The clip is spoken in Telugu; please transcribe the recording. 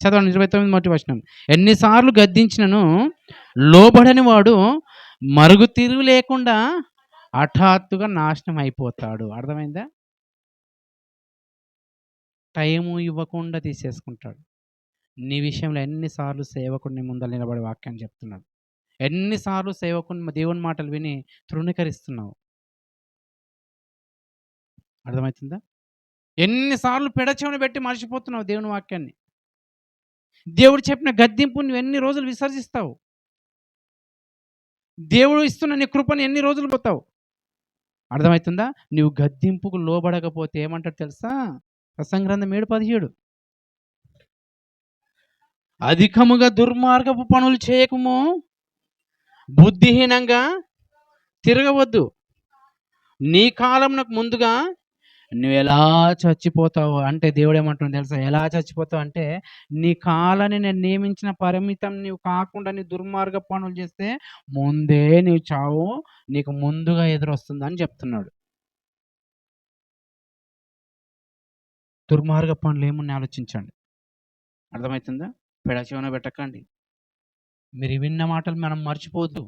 చదవండి 29 మొదటి వచనం. ఎన్నిసార్లు గద్దించినను లోబడని వాడు మరుగు తిరుగు లేకుండా హఠాత్తుగా నాశనం అయిపోతాడు. అర్థమైందా? టైము ఇవ్వకుండా తీసేసుకుంటాడు. నీ విషయంలో ఎన్నిసార్లు సేవకుడు నీ ముందల నిలబడి వాక్యాన్ని చెప్తున్నాడు. ఎన్నిసార్లు సేవకుని దేవుని మాటలు విని తృణీకరిస్తున్నావు. అర్థమవుతుందా? ఎన్నిసార్లు పెడచెవిన పెట్టి మర్చిపోతున్నావు దేవుని వాక్యాన్ని. దేవుడు చెప్పిన గద్దింపు నువ్వు ఎన్ని రోజులు విసర్జిస్తావు. దేవుడు ఇస్తున్న నీ కృపను ఎన్ని రోజులు పోతావు. అర్థమవుతుందా? నువ్వు గద్దింపుకు లోబడకపోతే ఏమంటాడు తెలుసా? ప్రసంగి గ్రంథం 7:17 అధికముగా దుర్మార్గపు పనులు చేయకము, బుద్ధిహీనంగా తిరగవద్దు. నీ కాలంకు ముందుగా నువ్వు ఎలా చచ్చిపోతావు అంటే దేవుడు ఏమంటున్నాడు తెలుసా? ఎలా చచ్చిపోతావు అంటే నీ కాలాన్ని నేను నియమించిన పరిమితం నీవు కాకుండా నీ దుర్మార్గ పనులు చేస్తే ముందే నీవు చావు నీకు ముందుగా ఎదురొస్తుందని చెప్తున్నాడు. దుర్మార్గ పనులు ఏమున్నాయి ఆలోచించండి. అర్థమవుతుందా? పెడచెవిన పెట్టకండి. మీరు విన్న మాటలు మనం మర్చిపోవద్దు.